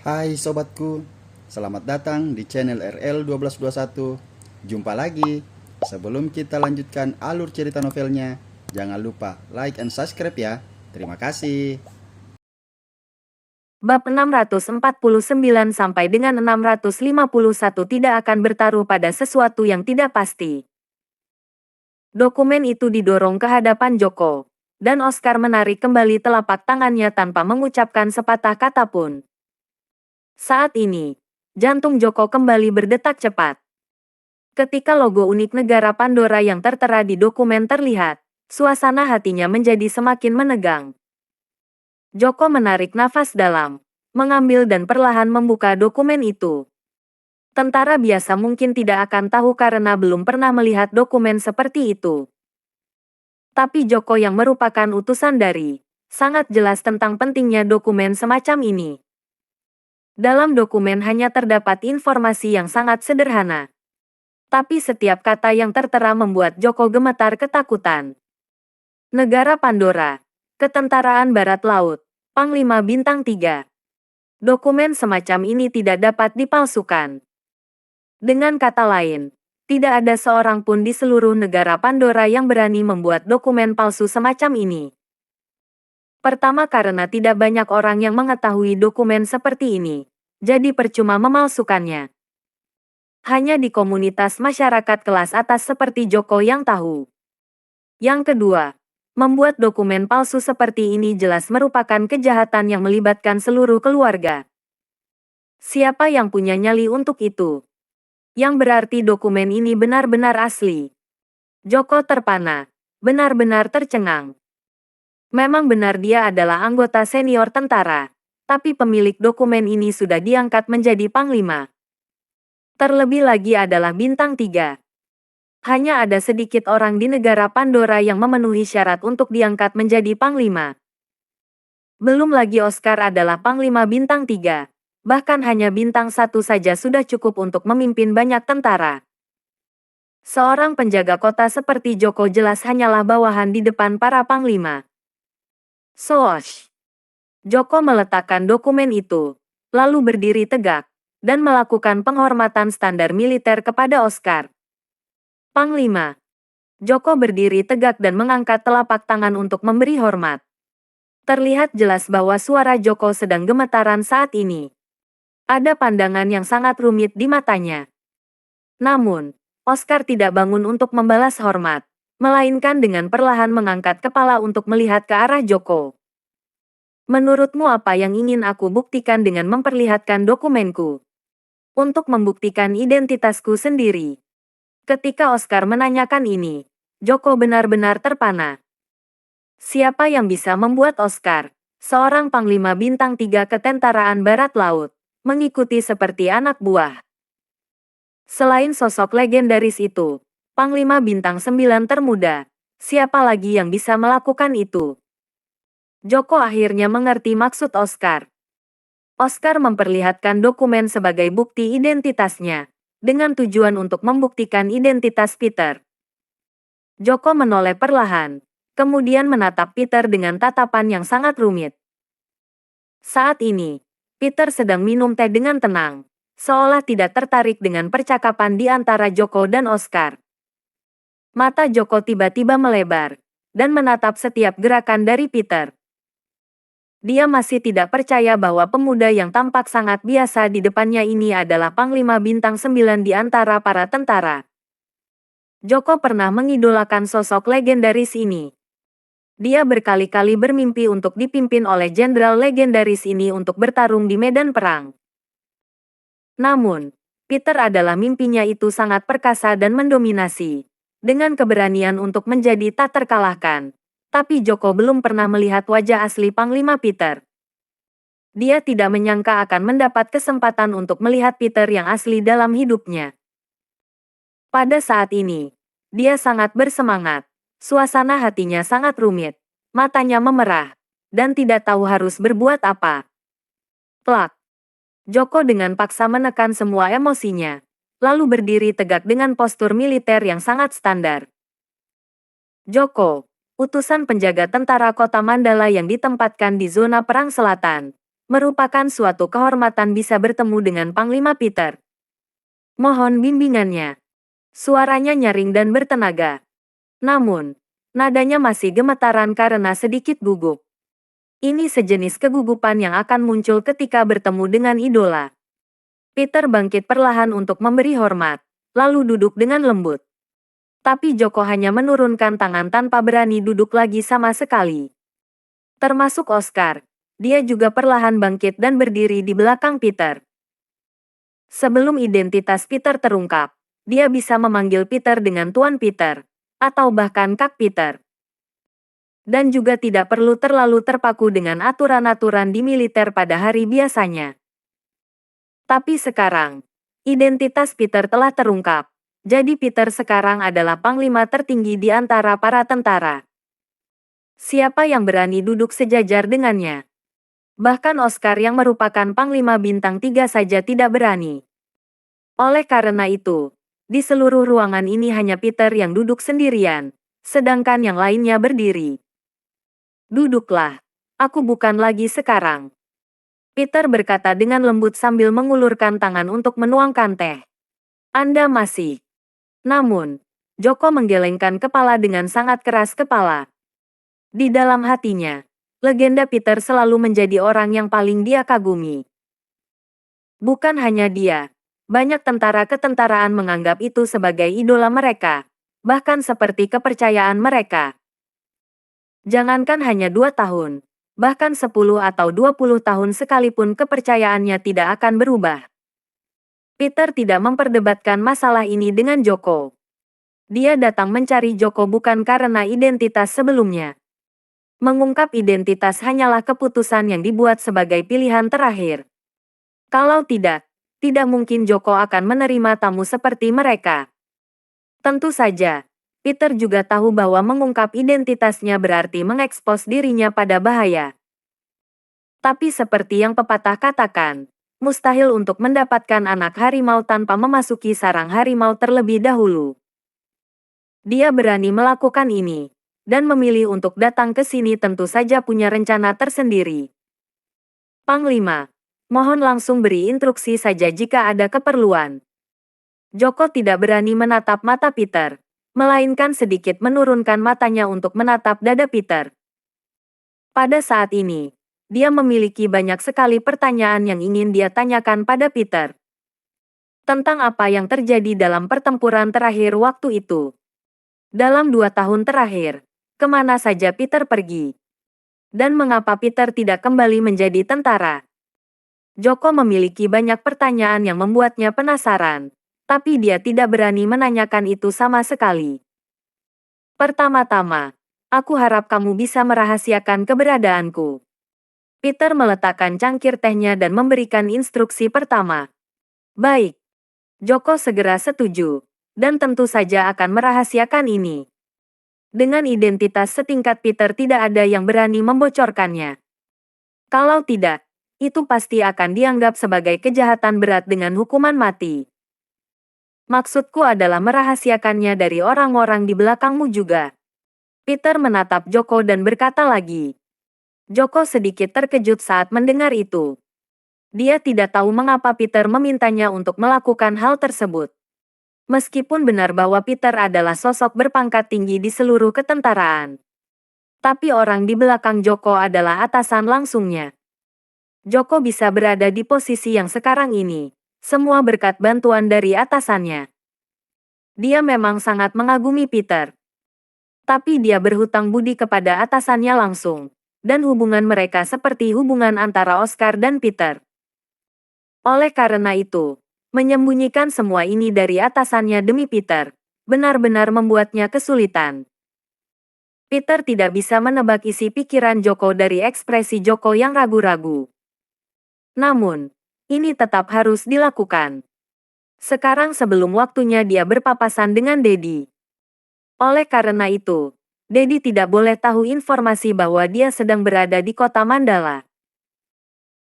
Hai sobatku, selamat datang di channel RL1221. Jumpa lagi. Sebelum kita lanjutkan alur cerita novelnya, jangan lupa like and subscribe ya. Terima kasih. Bab 649 sampai dengan 651 tidak akan bertaruh pada sesuatu yang tidak pasti. Dokumen itu didorong ke hadapan Joko, dan Oscar menarik kembali telapak tangannya tanpa mengucapkan sepatah kata pun. Saat ini, jantung Joko kembali berdetak cepat. Ketika logo unik negara Pandora yang tertera di dokumen terlihat, suasana hatinya menjadi semakin menegang. Joko menarik nafas dalam, mengambil dan perlahan membuka dokumen itu. Tentara biasa mungkin tidak akan tahu karena belum pernah melihat dokumen seperti itu. Tapi Joko yang merupakan utusan dari, sangat jelas tentang pentingnya dokumen semacam ini. Dalam dokumen hanya terdapat informasi yang sangat sederhana. Tapi setiap kata yang tertera membuat Joko gemetar ketakutan. Negara Pandora, Ketentaraan Barat Laut, Panglima Bintang 3. Dokumen semacam ini tidak dapat dipalsukan. Dengan kata lain, tidak ada seorang pun di seluruh negara Pandora yang berani membuat dokumen palsu semacam ini. Pertama karena tidak banyak orang yang mengetahui dokumen seperti ini, jadi percuma memalsukannya. Hanya di komunitas masyarakat kelas atas seperti Joko yang tahu. Yang kedua, membuat dokumen palsu seperti ini jelas merupakan kejahatan yang melibatkan seluruh keluarga. Siapa yang punya nyali untuk itu? Yang berarti dokumen ini benar-benar asli. Joko terpana, benar-benar tercengang. Memang benar dia adalah anggota senior tentara, tapi pemilik dokumen ini sudah diangkat menjadi panglima. Terlebih lagi adalah bintang 3. Hanya ada sedikit orang di negara Pandora yang memenuhi syarat untuk diangkat menjadi panglima. Belum lagi Oscar adalah panglima bintang 3. Bahkan hanya bintang 1 saja sudah cukup untuk memimpin banyak tentara. Seorang penjaga kota seperti Joko jelas hanyalah bawahan di depan para panglima. Soosh! Joko meletakkan dokumen itu, lalu berdiri tegak, dan melakukan penghormatan standar militer kepada Oscar. Panglima. Joko berdiri tegak dan mengangkat telapak tangan untuk memberi hormat. Terlihat jelas bahwa suara Joko sedang gemetaran saat ini. Ada pandangan yang sangat rumit di matanya. Namun, Oscar tidak bangun untuk membalas hormat, melainkan dengan perlahan mengangkat kepala untuk melihat ke arah Joko. Menurutmu apa yang ingin aku buktikan dengan memperlihatkan dokumenku? Untuk membuktikan identitasku sendiri. Ketika Oscar menanyakan ini, Joko benar-benar terpana. Siapa yang bisa membuat Oscar, seorang panglima bintang 3 ketentaraan Barat Laut, mengikuti seperti anak buah? Selain sosok legendaris itu, Panglima Bintang 9 termuda, siapa lagi yang bisa melakukan itu? Joko akhirnya mengerti maksud Oscar. Oscar memperlihatkan dokumen sebagai bukti identitasnya, dengan tujuan untuk membuktikan identitas Peter. Joko menoleh perlahan, kemudian menatap Peter dengan tatapan yang sangat rumit. Saat ini, Peter sedang minum teh dengan tenang, seolah tidak tertarik dengan percakapan di antara Joko dan Oscar. Mata Joko tiba-tiba melebar, dan menatap setiap gerakan dari Peter. Dia masih tidak percaya bahwa pemuda yang tampak sangat biasa di depannya ini adalah Panglima Bintang 9 di antara para tentara. Joko pernah mengidolakan sosok legendaris ini. Dia berkali-kali bermimpi untuk dipimpin oleh jenderal legendaris ini untuk bertarung di medan perang. Namun, Peter adalah mimpinya itu sangat perkasa dan mendominasi, dengan keberanian untuk menjadi tak terkalahkan. Tapi Joko belum pernah melihat wajah asli Panglima Peter. Dia tidak menyangka akan mendapat kesempatan untuk melihat Peter yang asli dalam hidupnya. Pada saat ini, dia sangat bersemangat. Suasana hatinya sangat rumit, matanya memerah, dan tidak tahu harus berbuat apa. Plak. Joko dengan paksa menekan semua emosinya, lalu berdiri tegak dengan postur militer yang sangat standar. Joko, utusan penjaga tentara kota Mandala yang ditempatkan di zona perang selatan, Merupakan suatu kehormatan bisa bertemu dengan Panglima Peter. Mohon bimbingannya. Suaranya nyaring dan bertenaga. Namun, nadanya masih gemetaran karena sedikit gugup. Ini sejenis kegugupan yang akan muncul ketika bertemu dengan idola. Peter bangkit perlahan untuk memberi hormat, lalu duduk dengan lembut. Tapi Joko hanya menurunkan tangan tanpa berani duduk lagi sama sekali. Termasuk Oscar. Dia juga perlahan bangkit dan berdiri di belakang Peter. Sebelum identitas Peter terungkap, dia bisa memanggil Peter dengan Tuan Peter, atau bahkan Kak Peter. Dan juga tidak perlu terlalu terpaku dengan aturan-aturan di militer pada hari biasanya. Tapi sekarang, identitas Peter telah terungkap. Jadi Peter sekarang adalah panglima tertinggi di antara para tentara. Siapa yang berani duduk sejajar dengannya? Bahkan Oscar yang merupakan Panglima Bintang 3 saja tidak berani. Oleh karena itu, di seluruh ruangan ini hanya Peter yang duduk sendirian, sedangkan yang lainnya berdiri. Duduklah, aku bukan lagi sekarang. Peter berkata dengan lembut sambil mengulurkan tangan untuk menuangkan teh. Anda masih. Namun, Joko menggelengkan kepala dengan sangat keras kepala. Di dalam hatinya, legenda Peter selalu menjadi orang yang paling dia kagumi. Bukan hanya dia, banyak tentara ketentaraan menganggap itu sebagai idola mereka, bahkan seperti kepercayaan mereka. Jangankan hanya 2 tahun, bahkan 10 atau 20 tahun sekalipun kepercayaannya tidak akan berubah. Peter tidak memperdebatkan masalah ini dengan Joko. Dia datang mencari Joko bukan karena identitas sebelumnya. Mengungkap identitas hanyalah keputusan yang dibuat sebagai pilihan terakhir. Kalau tidak mungkin Joko akan menerima tamu seperti mereka. Tentu saja, Peter juga tahu bahwa mengungkap identitasnya berarti mengekspos dirinya pada bahaya. Tapi seperti yang pepatah katakan, mustahil untuk mendapatkan anak harimau tanpa memasuki sarang harimau terlebih dahulu. Dia berani melakukan ini, dan memilih untuk datang ke sini tentu saja punya rencana tersendiri. Panglima, mohon langsung beri instruksi saja jika ada keperluan. Joko tidak berani menatap mata Peter, melainkan sedikit menurunkan matanya untuk menatap dada Peter. Pada saat ini, dia memiliki banyak sekali pertanyaan yang ingin dia tanyakan pada Peter. Tentang apa yang terjadi dalam pertempuran terakhir waktu itu. Dalam 2 tahun terakhir, kemana saja Peter pergi? Dan mengapa Peter tidak kembali menjadi tentara? Joko memiliki banyak pertanyaan yang membuatnya penasaran, tapi dia tidak berani menanyakan itu sama sekali. Pertama-tama, aku harap kamu bisa merahasiakan keberadaanku. Peter meletakkan cangkir tehnya dan memberikan instruksi pertama. Baik. Joko segera setuju, dan tentu saja akan merahasiakan ini. Dengan identitas setingkat Peter tidak ada yang berani membocorkannya. Kalau tidak, itu pasti akan dianggap sebagai kejahatan berat dengan hukuman mati. Maksudku adalah merahasiakannya dari orang-orang di belakangmu juga. Peter menatap Joko dan berkata lagi. Joko sedikit terkejut saat mendengar itu. Dia tidak tahu mengapa Peter memintanya untuk melakukan hal tersebut. Meskipun benar bahwa Peter adalah sosok berpangkat tinggi di seluruh ketentaraan. Tapi orang di belakang Joko adalah atasan langsungnya. Joko bisa berada di posisi yang sekarang ini, semua berkat bantuan dari atasannya. Dia memang sangat mengagumi Peter. Tapi dia berhutang budi kepada atasannya langsung, dan hubungan mereka seperti hubungan antara Oscar dan Peter. Oleh karena itu, menyembunyikan semua ini dari atasannya demi Peter, benar-benar membuatnya kesulitan. Peter tidak bisa menebak isi pikiran Joko dari ekspresi Joko yang ragu-ragu. Namun, ini tetap harus dilakukan. Sekarang sebelum waktunya dia berpapasan dengan Dedi. Oleh karena itu, Dedi tidak boleh tahu informasi bahwa dia sedang berada di kota Mandala.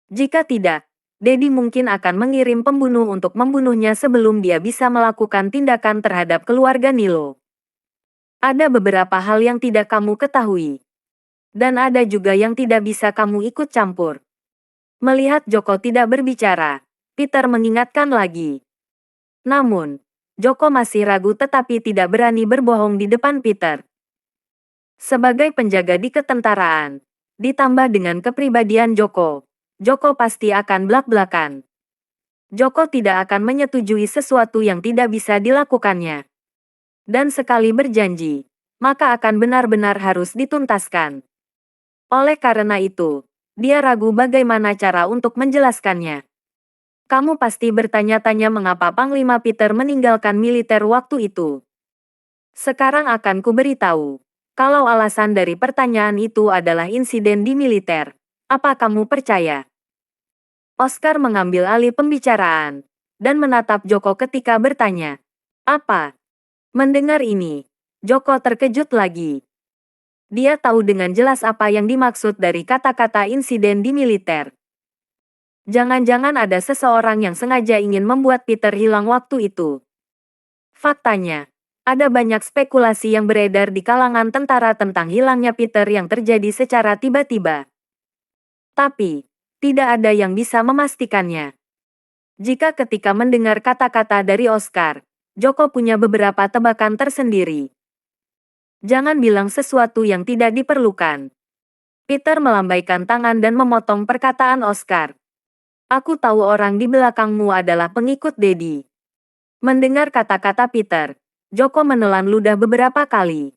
Jika tidak, Dedi mungkin akan mengirim pembunuh untuk membunuhnya sebelum dia bisa melakukan tindakan terhadap keluarga Nilo. Ada beberapa hal yang tidak kamu ketahui. Dan ada juga yang tidak bisa kamu ikut campur. Melihat Joko tidak berbicara, Peter mengingatkan lagi. Namun, Joko masih ragu tetapi tidak berani berbohong di depan Peter. Sebagai penjaga di ketentaraan, ditambah dengan kepribadian Joko, Joko pasti akan blak-blakan. Joko tidak akan menyetujui sesuatu yang tidak bisa dilakukannya. Dan sekali berjanji, maka akan benar-benar harus dituntaskan. Oleh karena itu, dia ragu bagaimana cara untuk menjelaskannya. Kamu pasti bertanya-tanya mengapa Panglima Peter meninggalkan militer waktu itu. Sekarang akan kuberitahu. Kalau alasan dari pertanyaan itu adalah insiden di militer, apa kamu percaya? Oscar mengambil alih pembicaraan dan menatap Joko ketika bertanya, "Apa?" Mendengar ini, Joko terkejut lagi. Dia tahu dengan jelas apa yang dimaksud dari kata-kata insiden di militer. Jangan-jangan ada seseorang yang sengaja ingin membuat Peter hilang waktu itu. Faktanya, ada banyak spekulasi yang beredar di kalangan tentara tentang hilangnya Peter yang terjadi secara tiba-tiba. Tapi, tidak ada yang bisa memastikannya. Jika ketika mendengar kata-kata dari Oscar, Joko punya beberapa tebakan tersendiri. Jangan bilang sesuatu yang tidak diperlukan. Peter melambaikan tangan dan memotong perkataan Oscar. Aku tahu orang di belakangmu adalah pengikut Dedi. Mendengar kata-kata Peter, Joko menelan ludah beberapa kali.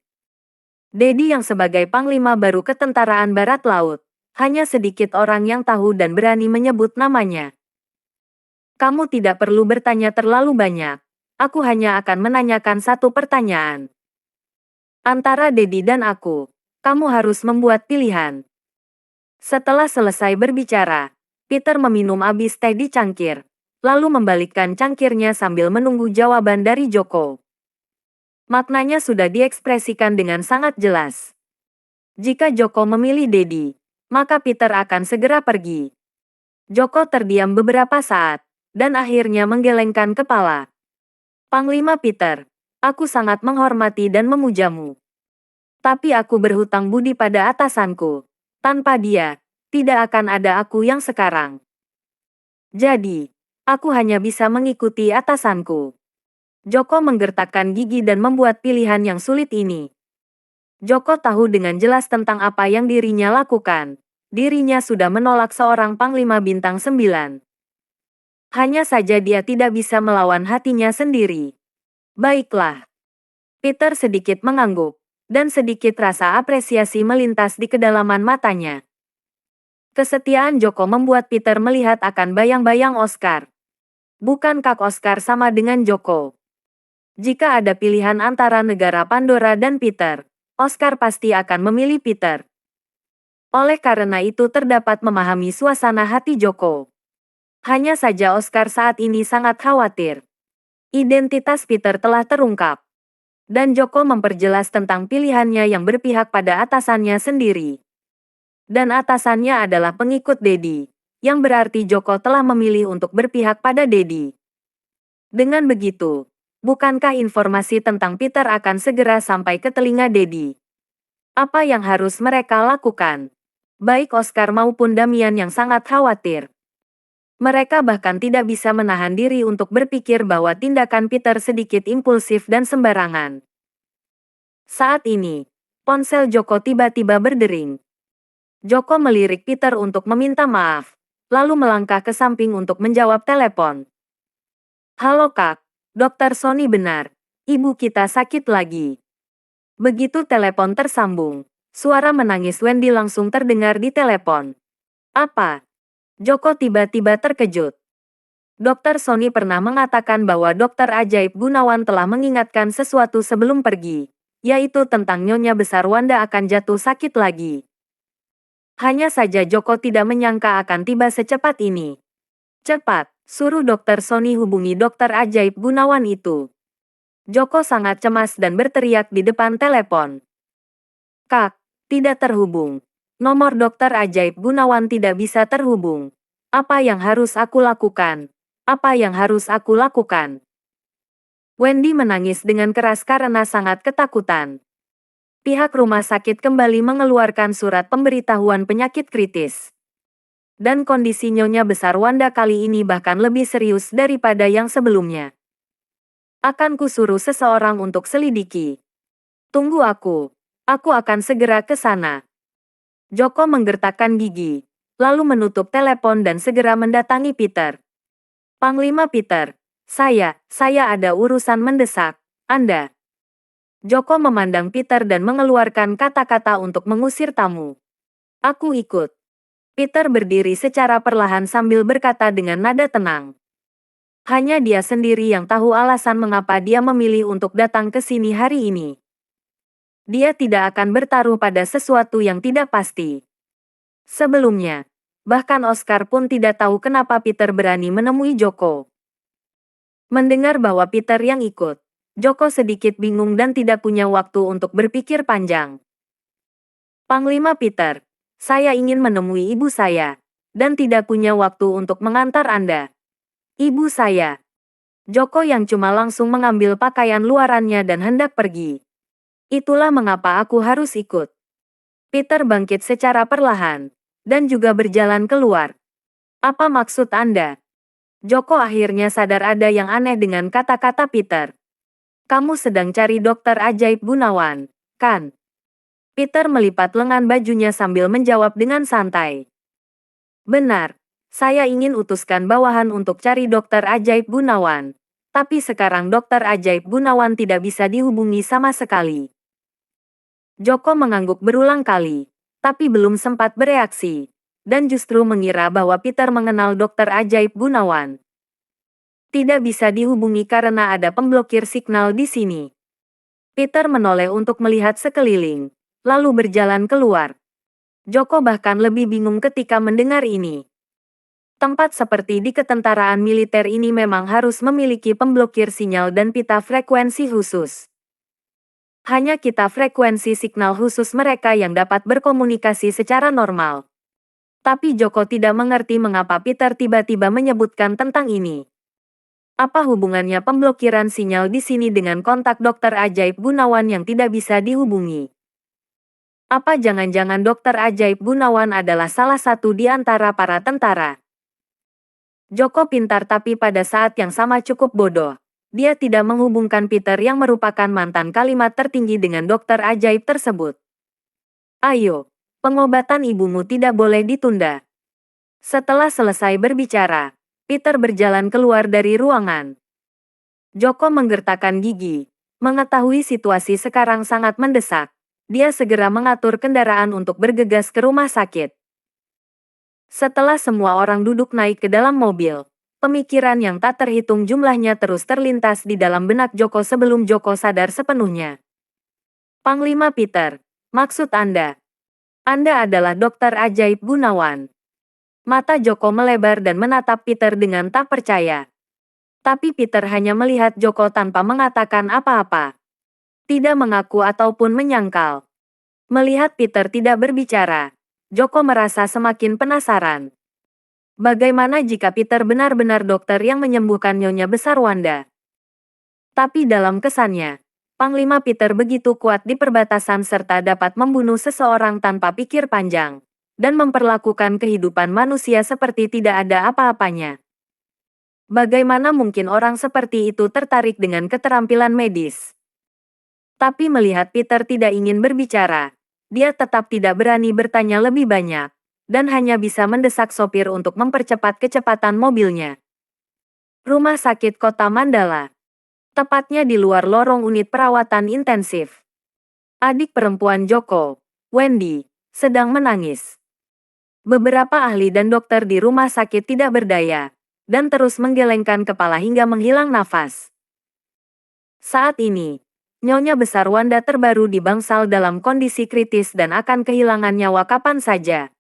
Dedi yang sebagai Panglima baru Ketentaraan Barat Laut, hanya sedikit orang yang tahu dan berani menyebut namanya. Kamu tidak perlu bertanya terlalu banyak. Aku hanya akan menanyakan satu pertanyaan. Antara Dedi dan aku, kamu harus membuat pilihan. Setelah selesai berbicara, Peter meminum habis teh di cangkir, lalu membalikkan cangkirnya sambil menunggu jawaban dari Joko. Maknanya sudah diekspresikan dengan sangat jelas. Jika Joko memilih Dedi, maka Peter akan segera pergi. Joko terdiam beberapa saat, dan akhirnya menggelengkan kepala. Panglima Peter, aku sangat menghormati dan memujamu. Tapi aku berhutang budi pada atasanku. Tanpa dia, tidak akan ada aku yang sekarang. Jadi, aku hanya bisa mengikuti atasanku. Joko menggertakkan gigi dan membuat pilihan yang sulit ini. Joko tahu dengan jelas tentang apa yang dirinya lakukan. Dirinya sudah menolak seorang Panglima Bintang 9. Hanya saja dia tidak bisa melawan hatinya sendiri. Baiklah. Peter sedikit mengangguk, dan sedikit rasa apresiasi melintas di kedalaman matanya. Kesetiaan Joko membuat Peter melihat akan bayang-bayang Oscar. Bukankah Oscar sama dengan Joko? Jika ada pilihan antara negara Pandora dan Peter, Oscar pasti akan memilih Peter. Oleh karena itu terdapat memahami suasana hati Joko. Hanya saja Oscar saat ini sangat khawatir. Identitas Peter telah terungkap. Dan Joko memperjelas tentang pilihannya yang berpihak pada atasannya sendiri. Dan atasannya adalah pengikut Dedi, yang berarti Joko telah memilih untuk berpihak pada Dedi. Dengan begitu, bukankah informasi tentang Peter akan segera sampai ke telinga Dedi? Apa yang harus mereka lakukan? Baik Oscar maupun Damian yang sangat khawatir. Mereka bahkan tidak bisa menahan diri untuk berpikir bahwa tindakan Peter sedikit impulsif dan sembarangan. Saat ini, ponsel Joko tiba-tiba berdering. Joko melirik Peter untuk meminta maaf, lalu melangkah ke samping untuk menjawab telepon. Halo Kak, Dokter Sony benar, ibu kita sakit lagi. Begitu telepon tersambung, suara menangis Wendy langsung terdengar di telepon. Apa? Joko tiba-tiba terkejut. Dokter Sony pernah mengatakan bahwa Dokter Ajaib Gunawan telah mengingatkan sesuatu sebelum pergi, yaitu tentang Nyonya Besar Wanda akan jatuh sakit lagi. Hanya saja Joko tidak menyangka akan tiba secepat ini. Cepat, suruh Dokter Sony hubungi Dokter Ajaib Gunawan itu. Joko sangat cemas dan berteriak di depan telepon. Kak, tidak terhubung. Nomor Dokter Ajaib Gunawan tidak bisa terhubung. Apa yang harus aku lakukan? Apa yang harus aku lakukan? Wendy menangis dengan keras karena sangat ketakutan. Pihak rumah sakit kembali mengeluarkan surat pemberitahuan penyakit kritis. Dan kondisi Nyonya Besar Wanda kali ini bahkan lebih serius daripada yang sebelumnya. Akan kusuruh seseorang untuk selidiki. Tunggu aku. Aku akan segera ke sana. Joko menggertakkan gigi, lalu menutup telepon dan segera mendatangi Peter. Panglima Peter, saya ada urusan mendesak. Anda. Joko memandang Peter dan mengeluarkan kata-kata untuk mengusir tamu. Aku ikut. Peter berdiri secara perlahan sambil berkata dengan nada tenang. Hanya dia sendiri yang tahu alasan mengapa dia memilih untuk datang ke sini hari ini. Dia tidak akan bertaruh pada sesuatu yang tidak pasti. Sebelumnya, bahkan Oscar pun tidak tahu kenapa Peter berani menemui Joko. Mendengar bahwa Peter yang ikut, Joko sedikit bingung dan tidak punya waktu untuk berpikir panjang. Panglima Peter, saya ingin menemui ibu saya, dan tidak punya waktu untuk mengantar Anda. Ibu saya. Joko yang cuma langsung mengambil pakaian luarannya dan hendak pergi. Itulah mengapa aku harus ikut. Peter bangkit secara perlahan, dan juga berjalan keluar. Apa maksud Anda? Joko akhirnya sadar ada yang aneh dengan kata-kata Peter. Kamu sedang cari dokter ajaib Gunawan, kan? Peter melipat lengan bajunya sambil menjawab dengan santai. Benar, saya ingin utuskan bawahan untuk cari dokter ajaib Gunawan. Tapi sekarang dokter ajaib Gunawan tidak bisa dihubungi sama sekali. Joko mengangguk berulang kali, tapi belum sempat bereaksi, dan justru mengira bahwa Peter mengenal dokter ajaib Gunawan. Tidak bisa dihubungi karena ada pemblokir signal di sini. Peter menoleh untuk melihat sekeliling, lalu berjalan keluar. Joko bahkan lebih bingung ketika mendengar ini. Tempat seperti di ketentaraan militer ini memang harus memiliki pemblokir sinyal dan pita frekuensi khusus. Hanya kita frekuensi signal khusus mereka yang dapat berkomunikasi secara normal. Tapi Joko tidak mengerti mengapa Peter tiba-tiba menyebutkan tentang ini. Apa hubungannya pemblokiran sinyal di sini dengan kontak dokter ajaib Gunawan yang tidak bisa dihubungi? Apa jangan-jangan dokter ajaib Gunawan adalah salah satu di antara para tentara? Joko pintar tapi pada saat yang sama cukup bodoh. Dia tidak menghubungkan Peter yang merupakan mantan kalimat tertinggi dengan dokter ajaib tersebut. Ayo, pengobatan ibumu tidak boleh ditunda. Setelah selesai berbicara, Peter berjalan keluar dari ruangan. Joko menggertakkan gigi. Mengetahui situasi sekarang sangat mendesak, dia segera mengatur kendaraan untuk bergegas ke rumah sakit. Setelah semua orang duduk naik ke dalam mobil, pemikiran yang tak terhitung jumlahnya terus terlintas di dalam benak Joko sebelum Joko sadar sepenuhnya. Panglima Peter, maksud Anda? Anda adalah dokter ajaib Gunawan. Mata Joko melebar dan menatap Peter dengan tak percaya. Tapi Peter hanya melihat Joko tanpa mengatakan apa-apa. Tidak mengaku ataupun menyangkal. Melihat Peter tidak berbicara, Joko merasa semakin penasaran. Bagaimana jika Peter benar-benar dokter yang menyembuhkan Nyonya Besar Wanda? Tapi dalam kesannya, Panglima Peter begitu kuat di perbatasan serta dapat membunuh seseorang tanpa pikir panjang, dan memperlakukan kehidupan manusia seperti tidak ada apa-apanya. Bagaimana mungkin orang seperti itu tertarik dengan keterampilan medis? Tapi melihat Peter tidak ingin berbicara, dia tetap tidak berani bertanya lebih banyak, dan hanya bisa mendesak sopir untuk mempercepat kecepatan mobilnya. Rumah sakit Kota Mandala. Tepatnya di luar lorong unit perawatan intensif. Adik perempuan Joko, Wendy, sedang menangis. Beberapa ahli dan dokter di rumah sakit tidak berdaya, dan terus menggelengkan kepala hingga menghilang nafas. Saat ini, Nyonya Besar Wanda terbaru di bangsal dalam kondisi kritis dan akan kehilangan nyawa kapan saja.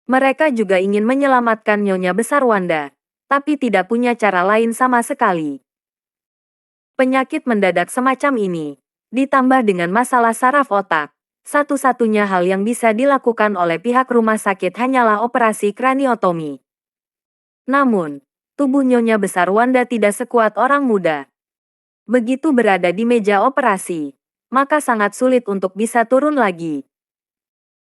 Mereka juga ingin menyelamatkan Nyonya Besar Wanda, tapi tidak punya cara lain sama sekali. Penyakit mendadak semacam ini, ditambah dengan masalah saraf otak, satu-satunya hal yang bisa dilakukan oleh pihak rumah sakit hanyalah operasi kraniotomi. Namun, tubuh Nyonya Besar Wanda tidak sekuat orang muda. Begitu berada di meja operasi, maka sangat sulit untuk bisa turun lagi.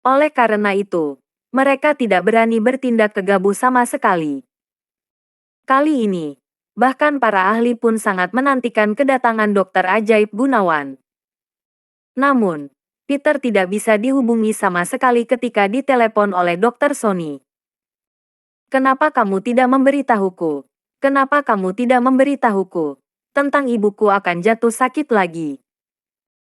Oleh karena itu, Mereka tidak berani bertindak gegabah sama sekali. Kali ini, bahkan para ahli pun sangat menantikan kedatangan dokter ajaib Gunawan. Namun, Peter tidak bisa dihubungi sama sekali ketika ditelepon oleh dokter Sony. Kenapa kamu tidak memberitahuku? Kenapa kamu tidak memberitahuku? Tentang ibuku akan jatuh sakit lagi.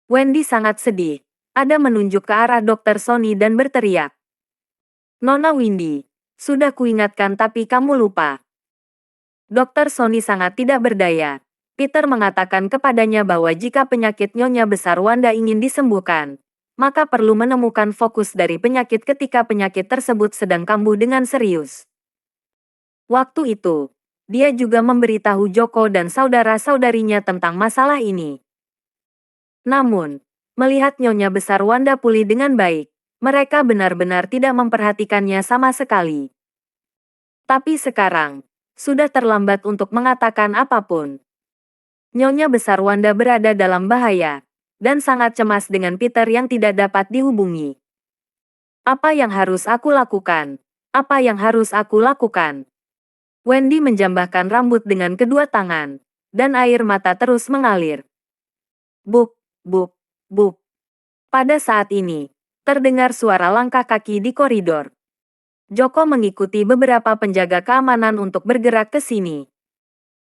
Wendy sangat sedih. Ada menunjuk ke arah dokter Sony dan berteriak. Nona Windy, sudah kuingatkan tapi kamu lupa. Dokter Sony sangat tidak berdaya. Peter mengatakan kepadanya bahwa jika penyakit Nyonya Besar Wanda ingin disembuhkan, maka perlu menemukan fokus dari penyakit ketika penyakit tersebut sedang kambuh dengan serius. Waktu itu, dia juga memberitahu Joko dan saudara-saudarinya tentang masalah ini. Namun, melihat Nyonya Besar Wanda pulih dengan baik, mereka benar-benar tidak memperhatikannya sama sekali. Tapi sekarang, sudah terlambat untuk mengatakan apapun. Nyonya Besar Wanda berada dalam bahaya, dan sangat cemas dengan Peter yang tidak dapat dihubungi. Apa yang harus aku lakukan? Apa yang harus aku lakukan? Wendy menjambakkan rambut dengan kedua tangan, dan air mata terus mengalir. Buk, buk, buk. Pada saat ini, terdengar suara langkah kaki di koridor. Joko mengikuti beberapa penjaga keamanan untuk bergerak ke sini.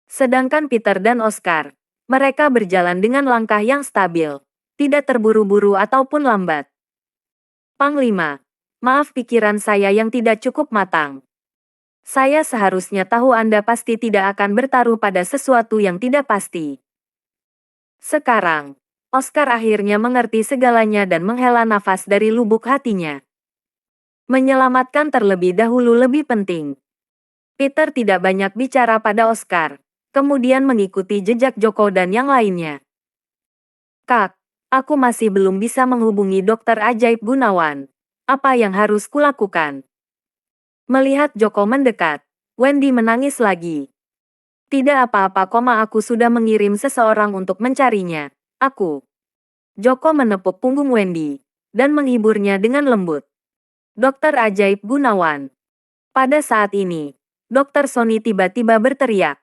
Sedangkan Peter dan Oscar, mereka berjalan dengan langkah yang stabil, tidak terburu-buru ataupun lambat. Panglima, maaf pikiran saya yang tidak cukup matang. Saya seharusnya tahu Anda pasti tidak akan bertaruh pada sesuatu yang tidak pasti. Sekarang, Oscar akhirnya mengerti segalanya dan menghela nafas dari lubuk hatinya. Menyelamatkan terlebih dahulu lebih penting. Peter tidak banyak bicara pada Oscar, kemudian mengikuti jejak Joko dan yang lainnya. Kak, aku masih belum bisa menghubungi dokter ajaib Gunawan. Apa yang harus kulakukan? Melihat Joko mendekat, Wendy menangis lagi. Tidak apa-apa aku sudah mengirim seseorang untuk mencarinya. Aku. Joko menepuk punggung Wendy, dan menghiburnya dengan lembut. Dokter ajaib Gunawan. Pada saat ini, Dokter Sony tiba-tiba berteriak.